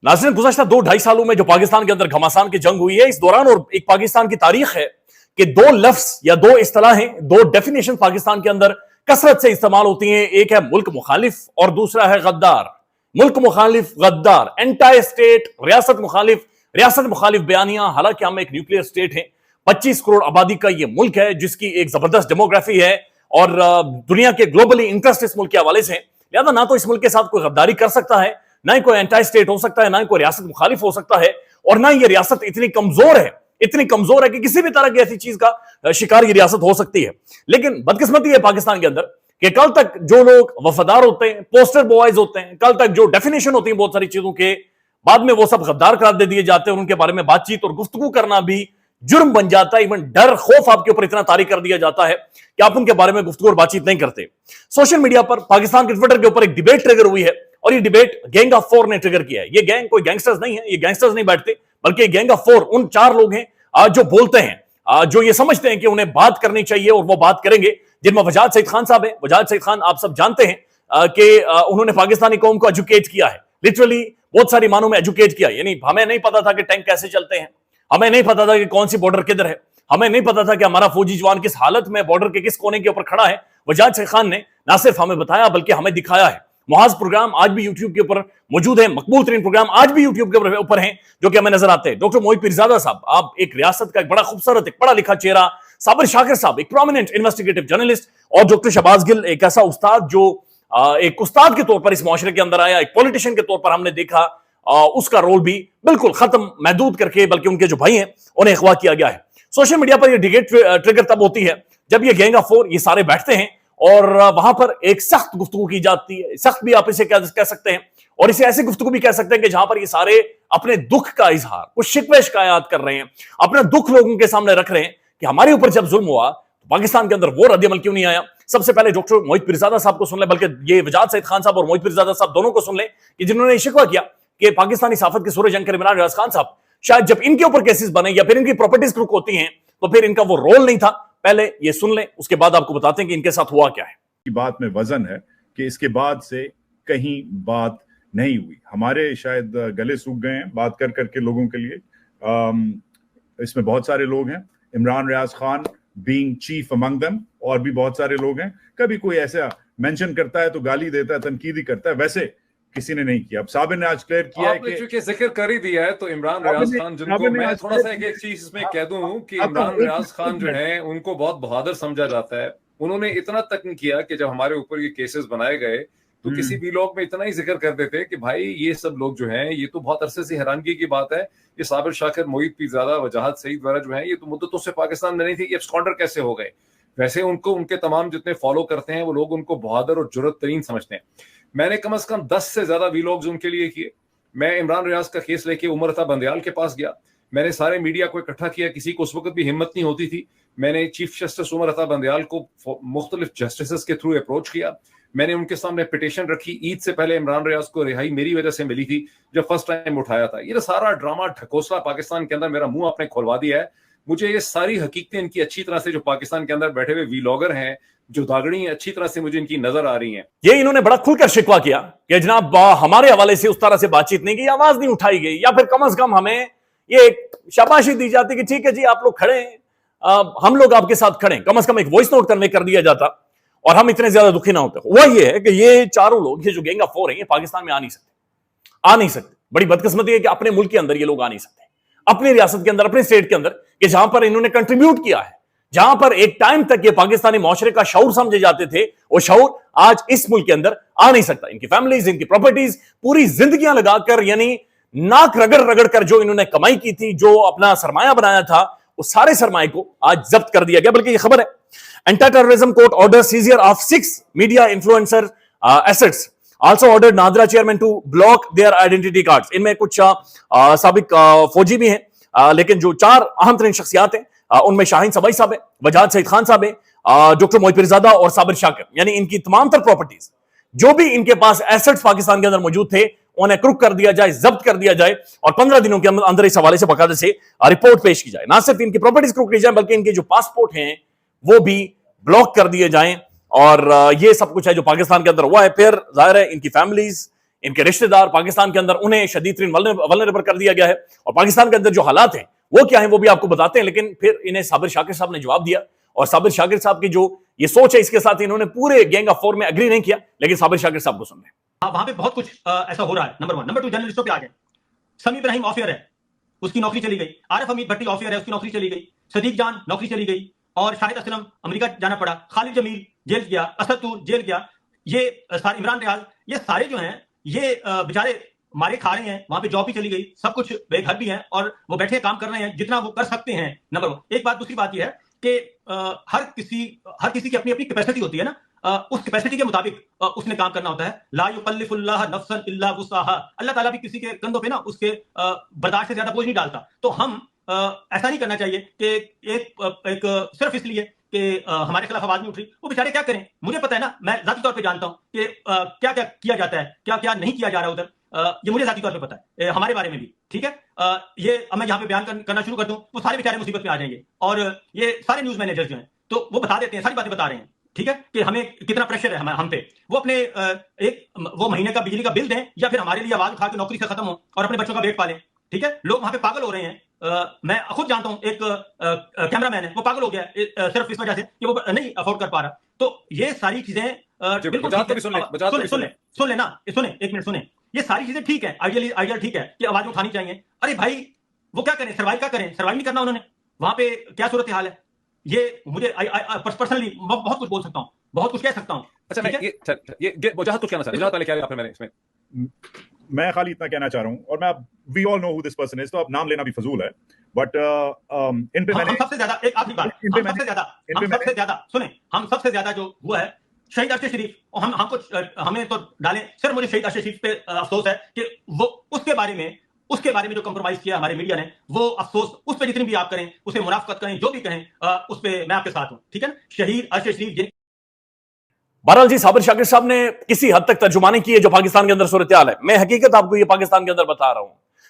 नाज़रीन, गुज़श्ता 2-2.5 सालों में जो पाकिस्तान के अंदर घमासान की जंग हुई है, इस दौरान और एक पाकिस्तान की तारीख है कि दो लफ्ज या दो इस्तिलाहें, दो डेफिनेशन पाकिस्तान के अंदर कसरत से इस्तेमाल होती हैं। एक है मुल्क मुखालिफ और दूसरा है गद्दार। मुल्क मुखालिफ, गद्दार, एंटाई स्टेट, रियासत मुखालिफ बयानियां। हालांकि हम एक न्यूक्लियर स्टेट है, 25 करोड़ आबादी का यह मुल्क है जिसकी एक जबरदस्त डेमोग्राफी है और दुनिया के ग्लोबली इंटरेस्ट इस मुल्क के हवाले से, लिहाजा ना तो इस मुल्क के साथ कोई गद्दारी कर सकता है, ना ही कोई एंटाई स्टेट हो सकता है, ना ही कोई रियासत मुखालिफ हो सकता है, और ना ये रियासत इतनी कमजोर है कि किसी भी तरह की ऐसी चीज का शिकार ये रियासत हो सकती है। लेकिन बदकिस्मती है पाकिस्तान के अंदर कि कल तक जो लोग वफादार होते हैं, पोस्टर बॉयज होते हैं, कल तक जो डेफिनेशन होती है बहुत सारी चीजों के, बाद में वो सब गद्दार करार दे दिए जाते हैं और उनके बारे में बातचीत और गुफ्तगू करना भी जुर्म बन जाता है। इवन डर खौफ आपके ऊपर इतना तारी कर दिया जाता है कि आप उनके बारे में गुफ्तगू और बातचीत नहीं करते। सोशल मीडिया पर पाकिस्तान के ट्विटर के ऊपर एक डिबेट ट्रिगर हुई है और ये डिबेट गैंग ऑफ 4 ने ट्रिगर किया है। ये गैंग कोई गैंगस्टर्स नहीं है, ये गैंगस्टर्स नहीं बैठते, बल्कि गैंग ऑफ 4 उन 4 लोग हैं जो बोलते हैं, जो ये समझते हैं कि उन्हें बात करनी चाहिए और वो बात करेंगे, जिनमें वजाहत सईद खान साहब है। वजाहत सईद खान आप सब जानते हैं कि उन्होंने पाकिस्तानी कौम को एजुकेट किया है, लिटरली बहुत सारी मानों में एजुकेट किया। यानी हमें नहीं पता था कि टैंक कैसे चलते हैं, हमें नहीं पता था कि कौन सी बॉर्डर किधर है, हमें नहीं पता था कि हमारा फौजी जवान किस हालत में बॉर्डर के किस कोने के ऊपर खड़ा है। वजाहत सईद खान ने ना सिर्फ हमें बताया बल्कि हमें दिखाया है। मुहाज प्रोग्राम आज भी यूट्यूब के ऊपर मौजूद है, मकबूल तरीन प्रोग्राम आज भी यूट्यूब के ऊपर हैं जो कि हमें नजर आते हैं। डॉक्टर मोहित पीरजादा साहब, आप एक रियासत का एक बड़ा खूबसूरत, एक पढ़ा लिखा चेहरा, साबिर शाकिर साहब एक प्रोमिनेंट इन्वेस्टिगेटिव जर्नलिस्ट, और डॉक्टर शहबाज गिल एक ऐसा उस्ताद जो एक उस्ताद के तौर पर इस मुआशरे के अंदर आया, एक पॉलिटिशियन के तौर पर हमने देखा उसका रोल भी बिल्कुल खत्म महदूद करके, बल्कि उनके जो भाई हैं उन्हें अगवा किया गया है। सोशल मीडिया पर यह डिबेट ट्रिगर तब होती है जब ये गैंग ऑफ 4 ये सारे बैठते हैं और वहां पर एक सख्त गुफ्तगू की जाती है। सख्त भी आप इसे कह सकते हैं और इसे ऐसी गुफ्तगू भी कह सकते हैं कि जहां पर ये सारे अपने दुख का इजहार, कुछ शिकवे शिकायत कर रहे हैं, अपना दुख लोगों के सामने रख रहे हैं कि हमारे ऊपर जब जुल्म हुआ तो पाकिस्तान के अंदर वो रद्द-ए-अमल क्यों नहीं आया। सबसे पहले डॉक्टर मोहित पीरजादा साहब को सुन ले, बल्कि ये वजाहत सईद खान साहब और मोहित पीरजादा साहब दोनों को सुन ले कि जिन्होंने शिकवा किया कि पाकिस्तानी साफत के सूरज अंकर इमरान रियाज खान साहब, शायद जब इनके ऊपर केसेस बने या फिर इनकी प्रॉपर्टीज क्रुक होती हैं तो फिर इनका वो रोल नहीं था। पहले ये सुन लें, उसके बाद आपको बताते हैं कि इनके साथ हुआ क्या है। की बात में वजन है कि इसके बाद से कहीं बात नहीं हुई। हमारे शायद गले सूख गए हैं बात कर करके लोगों के लिए। इसमें बहुत सारे लोग हैं, Imran Riaz Khan being chief among them, और भी बहुत सारे लोग हैं। कभी कोई ऐसा मेंशन करता है तो गाली देता है, तनकीद ही करता है, वैसे किसी ने नहीं किया। अब साबिर ने आज क्लियर किया है कि चूंकि जिक्र कर ही दिया है तो इमरान रियाज खान, जिनको मैं थोड़ा सा एक चीज इसमें कह दूं कि इमरान रियाज खान जो है उनको बहुत बहादुर समझा जाता है। उन्होंने इतना तक नहीं किया कि जब हमारे ऊपर ये केसेस बनाए गए तो किसी भी लोग में इतना ही जिक्र कर देते कि भाई ये सब लोग जो हैं, ये तो बहुत अरसे से हैरानगी की बात है, ये साबिर शाकिर, मोहित पीरजादा, वजाहत सईद वगैरह जो है ये तो मुद्दतों से पाकिस्तान में नहीं थे, ये एब्सकॉन्डर कैसे हो गए। वैसे उनको, उनके तमाम जितने फॉलो करते हैं वो लोग उनको बहादुर और जुर्रत तरीन समझते हैं। मैंने कम से कम 10 से ज्यादा वीलॉग्स उनके लिए किए। मैं इमरान रियाज का केस लेके उमर अता बंदयाल के पास गया, मैंने सारे मीडिया को इकट्ठा किया, किसी को उस वक्त भी हिम्मत नहीं होती थी। मैंने चीफ जस्टिस उमर अता बंदयाल को मुख्तलिफ जस्टिस के थ्रू अप्रोच किया, मैंने उनके सामने पिटीशन रखी। ईद से पहले इमरान रियाज को रिहाई मेरी वजह से मिली थी जब फर्स्ट टाइम उठाया था। ये सारा ड्रामा ढकोसला पाकिस्तान के अंदर मेरा मुंह आपने खोलवा दिया है। मुझे ये सारी हकीकतें इनकी अच्छी तरह से, जो पाकिस्तान के अंदर बैठे हुए वीलॉगर हैं, जो दागड़ी हैं, अच्छी तरह से मुझे इनकी नजर आ रही हैं। ये इन्होंने बड़ा खुलकर शिकवा किया कि जनाब हमारे हवाले से उस तरह से बातचीत नहीं की, आवाज नहीं उठाई गई, या फिर कम से कम हमें ये शाबाशी दी जाती कि ठीक है जी आप लोग खड़े हैं, हम लोग आपके साथ खड़े हैं, कम से कम एक वॉइस नोट करने कर दिया जाता और हम इतने ज्यादा दुखी ना होते। वह ये है कि ये चारों लोग, ये जो गैंग ऑफ 4 हैं, ये पाकिस्तान में आ नहीं सकते। बड़ी बदकिस्मती है कि अपने मुल्क के अंदर ये लोग आ नहीं सकते, अपनी रियासत के अंदर, अपने स्टेट के अंदर, कि जहां पर इन्होंने कंट्रीब्यूट किया है, जहां पर एक टाइम तक ये पाकिस्तानी मुआशरे का शऊर समझे जाते थे, वो शऊर आज इस मुल्क के अंदर आ नहीं सकता। इनकी फैमिलीज, इनकी प्रॉपर्टीज, पूरी जिंदगियां लगाकर, यानी नाक रगड़ रगड़ कर जो इन्होंने कमाई की थी, जो अपना सरमाया बनाया था, उस सारे सरमाए को आज जब्त कर दिया गया। बल्कि ये खबर है, anti terrorism court order seizure of 6 media influencer assets, also ordered NADRA chairman to block their identity cards. इनमें कुछ साबिक फौजी भी हैं, लेकिन जो 4 अहम तरीन शख्सियात हैं उनमें शाहीन सबाई साहब है, वजाहत सईद खान साहब है, डॉक्टर मोहित पीरजादा और साबिर शाकिर। यानी इनकी तमाम तर प्रॉपर्टीज, जो भी इनके पास एसेट्स पाकिस्तान के अंदर मौजूद थे, उन्हें क्रुक कर दिया जाए, जब्त कर दिया जाए और 15 दिनों के अंदर इस हवाले से बाकायदे से रिपोर्ट पेश की जाए। ना सिर्फ इनकी प्रॉपर्टीज क्रुक की जाए, बल्कि इनके जो पासपोर्ट हैं वो भी ब्लॉक कर दिए जाएं। और ये सब कुछ है जो पाकिस्तान के अंदर हुआ है। फिर जाहिर है इनकी फैमिलीज, इनके रिश्तेदार पाकिस्तान के अंदर, उन्हें शदीद वल्नरेबल कर दिया गया है। और पाकिस्तान के अंदर जो हालात हैं वो क्या है वो भी आपको बताते हैं। लेकिन फिर इन्हें साबिर शाकिर साहब ने जवाब दिया, और साबिर शाकिर साहब की जो ये सोच है इसके साथ इन्होंने पूरे गैंग ऑफ फोर में एग्री नहीं किया। लेकिन साबिर शाकिर साहब को सुन रहे हैं। वहां पे बहुत कुछ ऐसा हो रहा है, नंबर 1। नंबर 2, जर्नलिस्टों पे आ गए। समी इब्राहिम ऑफियर है, उसकी नौकरी चली गई। आरिफ हमीद भट्टी ऑफियर है, उसकी नौकरी चली गई। सदीक जान नौकरी चली गई, और शाहिद असलम अमेरिका जाना पड़ा। खालिद जमील जेल गया, असद तूर जेल गया। ये सारे इमरान रियाज, ये सारे जो हैं ये बेचारे मारे खा रहे हैं। वहां पे जॉब भी चली गई, सब कुछ बेघर भी हैं, और वो बैठे काम कर रहे हैं जितना वो कर सकते हैं। नंबर 1 एक बात। दूसरी बात ये है कि हर किसी की अपनी अपनी कैपेसिटी होती है ना, उस कैपेसिटी के मुताबिक उसने काम करना होता है। ला युकल्लिफुल्लाह नफ्सन इल्ला वुस्साहा। अल्लाह ताला भी किसी के कंधों पे ना उसके बर्दाश्त से ज्यादा बोझ नहीं डालता। तो हम ऐसा नहीं करना चाहिए कि एक सिर्फ इसलिए कि हमारे खिलाफ आवाज नहीं उठ रही, वो बेचारे क्या करें। मुझे पता है ना, मैं जाती तौर पे जानता हूं कि क्या क्या किया जाता है, क्या क्या नहीं किया जा रहा उधर। ये मुझे जाती तौर पे पता है, हमारे बारे में भी। ठीक है, ये अब मैं यहाँ पे बयान करना शुरू कर दूं, वो सारे बेचारे मुसीबत में आ जाएंगे। और ये सारे न्यूज मैनेजर्स जो हैं तो वो बता देते हैं, सारी बातें बता रहे हैं। ठीक है, कि हमें कितना प्रेशर है हम पे। वो अपने वो महीने का बिजली का बिल दें, या फिर हमारे लिए आवाज उठा के नौकरी से खत्म हो और अपने बच्चों का पेट पालें। ठीक है, लोग वहां पे पागल हो रहे हैं। मैं खुद जानता हूं, एक कैमरामैन है, वो पागल हो गया सिर्फ इस वजह से कि वो नहीं अफोर्ड कर पा रहा। तो ये सारी चीजें बिल्कुल सुन लेना, सुने एक मिनट, सुने। ये सारी चीजें ठीक है, आइडियल ठीक है कि आवाज उठानी चाहिए। अरे भाई, वो क्या करें, सर्वाइव क्या करें, सर्वाइव नहीं करना उन्होंने। वहां पे क्या सूरत हाल है, ये मुझे पर्सनली बहुत कुछ बोल सकता हूं, बहुत कुछ कह सकता हूं। अच्छा, मैं ये वजाहत कुछ कहना चाह रहा हूं, पहले क्या फिर मैंने इसमें मैं खाली इतना कहना चाह रहा हूं, और मैं we all know who this person is, तो अब नाम लेना भी फजूल है। बट इन पे मैंने सबसे ज्यादा एक आखिरी बात, हम सबसे ज्यादा जो हुआ है शहीद अरशद शरीफ, और हमें तो डालें, सिर्फ मुझे शहीद अरशद शरीफ पे अफसोस है कि वो उसके बारे में जो कंप्रोमाइज किया हमारे मीडिया ने, वो अफसोस उस पर जितनी भी आप करें, उसे मुनाफकत करें, जो भी कहें, उस पर मैं आपके साथ हूं। ठीक है ना, शहीद अरशद शरीफ। बहरहाल जी, साबिर शाकिर साहब ने किसी हद तक तर्जुमानी की है जो पाकिस्तान के अंदर सूरत हाल है। मैं हकीकत आपको ये पाकिस्तान के अंदर बता रहा हूं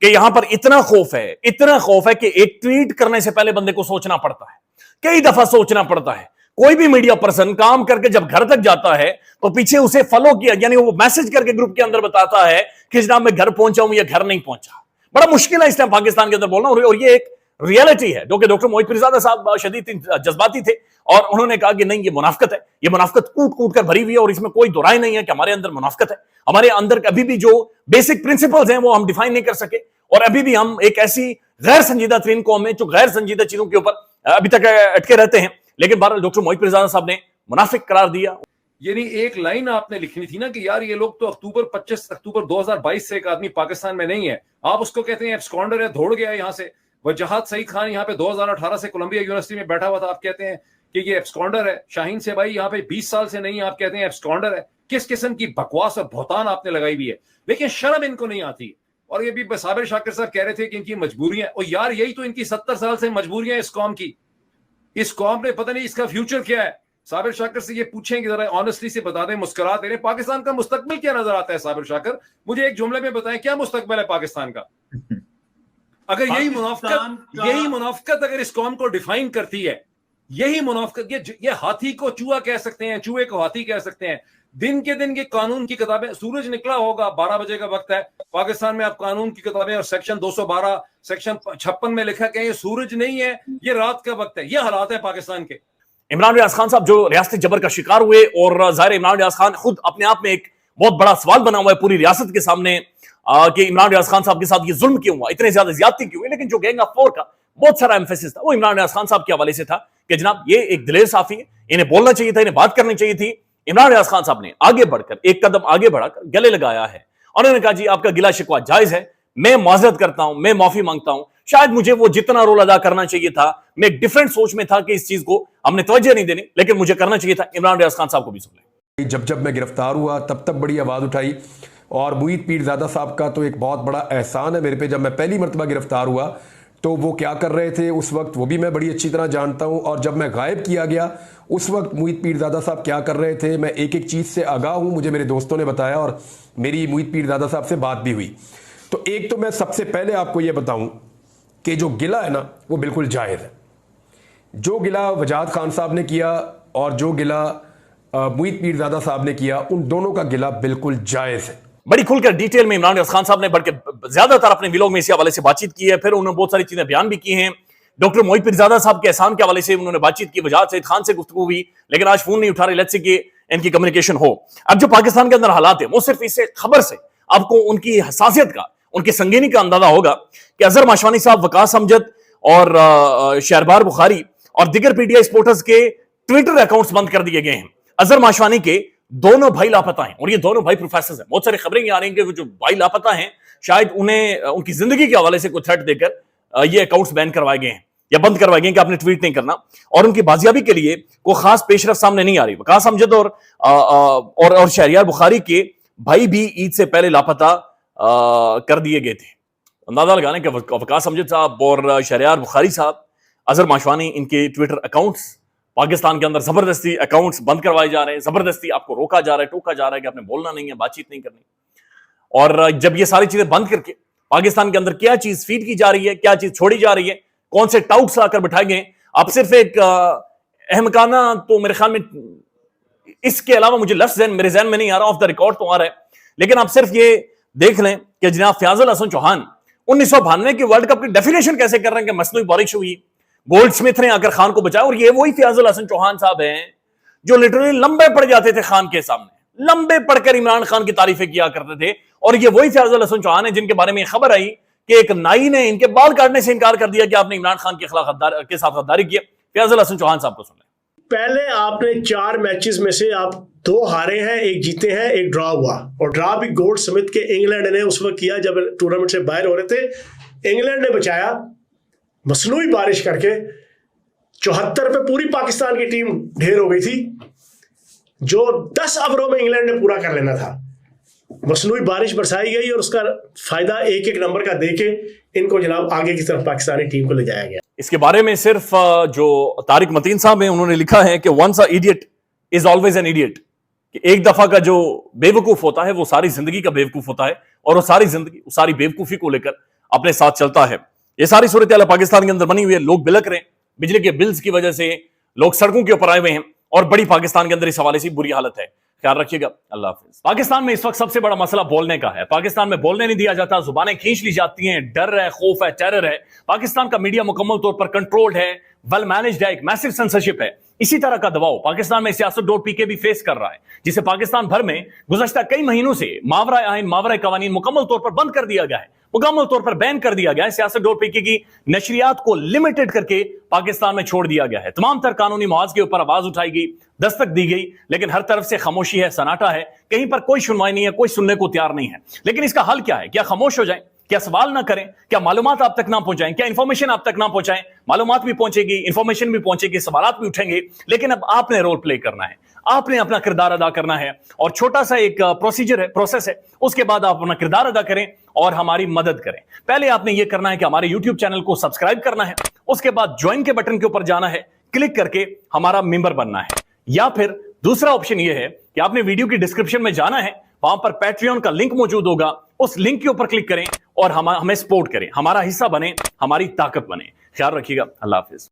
कि यहां पर इतना खौफ है कि एक ट्वीट करने से पहले बंदे को सोचना पड़ता है, कई दफा सोचना पड़ता है। कोई भी मीडिया पर्सन काम करके जब घर तक जाता है तो पीछे उसे फॉलो किया, यानी वो मैसेज करके ग्रुप के अंदर बताता है कि जनाब मैं घर पहुंचा हूं या घर नहीं पहुंचा। बड़ा मुश्किल है इस टाइम पाकिस्तान के अंदर बोलना, और ये एक रियलिटी है जो कि डॉक्टर मोहित पीरजादा साहब शदीद जज्बाती थे, और उन्होंने कहा कि नहीं, ये मुनाफकत है, ये मुनाफकत कूट कूट कर भरी हुई है, और इसमें कोई दो राय नहीं है कि हमारे अंदर मुनाफकत है। हमारे अंदर अभी भी जो बेसिक प्रिंसिपल्स हैं वो हम डिफाइन नहीं कर सके, और अभी भी हम एक ऐसी गैर संजीदा तरीन कौम है जो गैर संजीदा चीजों के ऊपर अभी तक अटके रहते हैं। लेकिन बहरहाल डॉक्टर मोहित पीरजादा साहब ने मुनाफिक करार दिया। यानी एक लाइन आपने लिखनी थी ना कि यार ये लोग तो 25 अक्टूबर 2022 से एक आदमी पाकिस्तान में नहीं है, आप उसको कहते हैं एब्सकॉन्डर है, दौड़ गया यहां से। वजहात सईद खान यहाँ पे 2018 से कोलंबिया यूनिवर्सिटी में बैठा हुआ था, आप कहते हैं कि ये एब्सकॉन्डर है। शाहीन से भाई यहाँ पे 20 साल से नहीं, आप कहते हैं एब्सकॉन्डर है। किस किस्म की बकवास और भौतान आपने लगाई हुई है, लेकिन शर्म इनको नहीं आती। और ये भी साबिर शाकिर साहब कह रहे थे कि इनकी मजबूरियां, और यार यही तो इनकी 70 साल से मजबूरियां इस कौम की। इस कौम ने पता नहीं इसका फ्यूचर क्या है। साबिर शाकिर से ये पूछें कि जरा ऑनेस्टली से बता दें, मुस्कुरा दे रहे, पाकिस्तान का मुस्तकबिल क्या नजर आता है। साबिर शाकिर, मुझे एक जुमले में बताएं क्या मुस्तकबिल है पाकिस्तान का। अगर यही मुनाफकत अगर इस कौम को डिफाइन करती है, यही मुनाफकत, ये हाथी को चूहा कह सकते हैं, चूहे को हाथी कह सकते हैं। दिन के दिन ये कानून की किताबें, सूरज निकला होगा, 12 बजे का वक्त है पाकिस्तान में, आप कानून की किताबें और सेक्शन 212 सेक्शन 56 में लिखा कि ये सूरज नहीं है, ये रात का वक्त है। ये हालात है पाकिस्तान के। इमरान रियाज खान साहब जो रियासती जबर का शिकार हुए, और जाहिर इमरान रियाज खान खुद अपने आप में एक बहुत बड़ा सवाल बना हुआ है पूरी रियासत के सामने कि इमरान रियाज खान साहब के साथ ये जुल्म क्यों हुआ, इतने ज्यादा ज्यादती क्यों हुई। लेकिन जो गैंग ऑफ फोर का बहुत सारा एम्फेसिस था वो इमरान रियाज खान साहब के हवाले से था कि जनाब ये एक दिलेर साफी है, इन्हें बोलना चाहिए था, इन्हें बात करनी चाहिए थी। इमरान रियाज खान साहब ने आगे बढ़कर एक कदम आगे बढ़ाकर गले लगाया है, और उन्होंने कहा जी आपका गिला शिकवा जायज है, मैं माजरत करता हूं, मैं माफी मांगता हूं, शायद मुझे वो जितना रोल अदा करना चाहिए था, मैं एक डिफरेंट सोच में था कि इस चीज को हमने तवज्जो नहीं देनी, लेकिन मुझे करना चाहिए था। इमरान रियाज खान साहब को भी सुन लें। जब मैं गिरफ्तार हुआ तब बड़ी आवाज उठाई, और मोहित पीरजादा साहब का तो एक बहुत बड़ा एहसान है मेरे पे। जब मैं पहली मरतबा गिरफ्तार हुआ तो वो क्या कर रहे थे उस वक्त, वो भी मैं बड़ी अच्छी तरह जानता हूं, और जब मैं गायब किया गया उस वक्त मोहित पीरजादा साहब क्या कर रहे थे, मैं एक एक चीज से आगाह हूं। मुझे मेरे दोस्तों ने बताया और मेरी मोहित पीरजादा साहब से बात भी हुई। तो एक तो मैं सबसे पहले आपको यह बताऊं कि जो गिला है ना वो बिल्कुल जायज है। जो गिला वजाहत खान साहब ने किया और जो गिला मोहित पीरजादा साहब ने किया, उन दोनों का गिला बिल्कुल जायज है। बड़ी खुलकर डिटेल में इमरान रियाज खान साहब ने बल्कि ज्यादातर अपने व्लॉग में इसी हवाले से बातचीत की है। फिर उन्होंने बहुत सारी चीजें बयान भी की हैं। डॉक्टर मोहित पीरजादा साहब के एहसान के हवाले से उन्होंने बातचीत की, वजाहत सईद खान से गुफ्तगू हुई, लेकिन आज फोन नहीं उठा रहे। लेट्स सी कि इनकी कम्युनिकेशन हो। अब जो पाकिस्तान के अंदर हालात है वो सिर्फ इससे खबर से आपको उनकी हसासियत का, उनकी संगीनी का अंदाजा होगा कि अजहर माशवानी साहब, वकास अमजद और शहरबार बुखारी और दिगर पीटीआई सपोर्टर्स के ट्विटर अकाउंट्स बंद कर दिए गए हैं। अजहर माशवानी के दोनों भाई लापता हैं और ये दोनों भाई प्रोफेसर हैं। बहुत सारी खबरें आ रही हैं कि वो जो भाई लापता हैं शायद उन्हें उनकी जिंदगी के हवाले से कोई थ्रेट देकर ये अकाउंट्स बैन करवाए गए हैं या बंद करवाए गए कि आपने ट्वीट नहीं करना, और उनकी बाजियाबी के लिए कोई खास पेशरफ सामने नहीं आ रही। वकास अमजद और शहरियार बुखारी के भाई भी ईद से पहले लापता कर दिए गए थे। अंदाजा लगाने के वकास अमजद साहब और शहरियार बुखारी साहब, अजहर माशवानी, इनके ट्विटर अकाउंट्स पाकिस्तान के अंदर जबरदस्ती अकाउंट्स बंद करवाए जा रहे हैं, जबरदस्ती आपको रोका जा रहा है, टोका जा रहा है कि आपने बोलना नहीं है, बातचीत नहीं करनी। और जब ये सारी चीजें बंद करके पाकिस्तान के अंदर क्या चीज फीड की जा रही है, क्या चीज छोड़ी जा रही है, कौन से टाउट्स आकर बिठाए गए, अब सिर्फ एक अहमकाना, तो मेरे ख्याल में इसके अलावा मुझे लफ्ज़ मेरे जहन में नहीं आ रहा, ऑफ द रिकॉर्ड तो आ रहा है, लेकिन आप सिर्फ ये देख लें कि जनाब फयाजुल हसन चौहान 1992 के वर्ल्ड कप की डेफिनेशन कैसे कर रहे हैं कि मसनूई बारिश हुई, गोल्ड स्मिथ ने आकर खान को बचाया। और ये वही फयाजुल हसन चौहान साहब हैं जो लिटरली लंबे पड़ जाते थे खान के सामने, लंबे पढ़कर इमरान खान की तारीफें किया करते थे। और ये वही फयाजुल हसन चौहान है जिनके बारे में खबर आई कि एक नाई ने इनके बाल काटने से इनकार कर दिया कि आपने इमरान खान के साथ गद्दारी की। फयाजुल हसन चौहान साहब को सुन लें। पहले आपने 4 मैचेस में से आप 2 हारे हैं, 1 जीते हैं, 1 ड्रॉ हुआ, और ड्रॉ भी गोल्ड स्मिथ के इंग्लैंड ने उस वक्त किया जब टूर्नामेंट से बाहर हो रहे थे। इंग्लैंड ने बचाया मसनूई बारिश करके। 74 पे पूरी पाकिस्तान की टीम ढेर हो गई थी, जो 10 ओवरों में इंग्लैंड ने पूरा कर लेना था। मसनूई बारिश बरसाई गई और उसका फायदा एक नंबर का देके इनको जनाब आगे की तरफ पाकिस्तानी टीम को ले जाया गया। इसके बारे में सिर्फ जो तारिक मतीन साहब हैं उन्होंने लिखा है कि once a idiot is always an idiot, कि एक दफा का जो बेवकूफ होता है वो सारी जिंदगी का बेवकूफ होता है, और वो सारी जिंदगी उस सारी बेवकूफी को लेकर अपने साथ चलता है। ये सारी सूरत हाल पाकिस्तान के अंदर बनी हुई है। लोग बिलक रहे हैं, बिजली के बिल्स की वजह से लोग सड़कों के ऊपर आए हुए हैं, और बड़ी पाकिस्तान के अंदर इस हवाले से बुरी हालत है। ख्याल रखिएगा। अल्लाह हाफिज। पाकिस्तान में इस वक्त सबसे बड़ा मसला बोलने का है। पाकिस्तान में बोलने नहीं दिया जाता, जुबानें खींच ली जाती हैं, डर है, खौफ है, टेरर है। पाकिस्तान का मीडिया मुकम्मल तौर पर कंट्रोल्ड है, वेल मैनेज्ड है, एक मैसिव सेंसरशिप है। इसी तरह का दबाव पाकिस्तान में siyaasat.pk भी फेस कर रहा है, जिसे पाकिस्तान भर में गुज़श्ता कई महीनों से मावरा आइन, मावरा कवानीन मुकम्मल तौर पर बंद कर दिया गया है, मुकम्मल तौर पर बैन कर दिया गया है। siyaasat.pk की नशरियात को लिमिटेड करके पाकिस्तान में छोड़ दिया गया है। तमाम तर कानूनी मुआवजे के ऊपर आवाज उठाई गई, दस्तक दी गई, लेकिन हर तरफ से खामोशी है, सन्नाटा है, कहीं पर कोई सुनवाई नहीं है, कोई सुनने को तैयार नहीं है। लेकिन इसका हल क्या है? क्या खामोश हो जाए? क्या सवाल ना करें? क्या मालूमात आप तक ना पहुंचाएं? क्या इंफॉर्मेशन आप तक ना पहुंचाएं? मालूमात भी पहुंचेगी, इंफॉर्मेशन भी पहुंचेगी, सवालात भी उठेंगे, लेकिन अब आपने रोल प्ले करना है, आपने अपना किरदार अदा करना है। और छोटा सा एक प्रोसीजर है, प्रोसेस है, उसके बाद आप अपना किरदार अदा करें और हमारी मदद करें। पहले आपने यह करना है कि हमारे यूट्यूब चैनल को सब्सक्राइब करना है, उसके बाद ज्वाइन के बटन के ऊपर जाना है, क्लिक करके हमारा मेंबर बनना है। या फिर दूसरा ऑप्शन यह है कि आपने वीडियो की डिस्क्रिप्शन में जाना है, वहां पर पैट्रियन का लिंक मौजूद होगा, उस लिंक के ऊपर क्लिक करें और हमें सपोर्ट करें, हमारा हिस्सा बने, हमारी ताकत बने। ख्याल रखिएगा। अल्लाह हाफिज।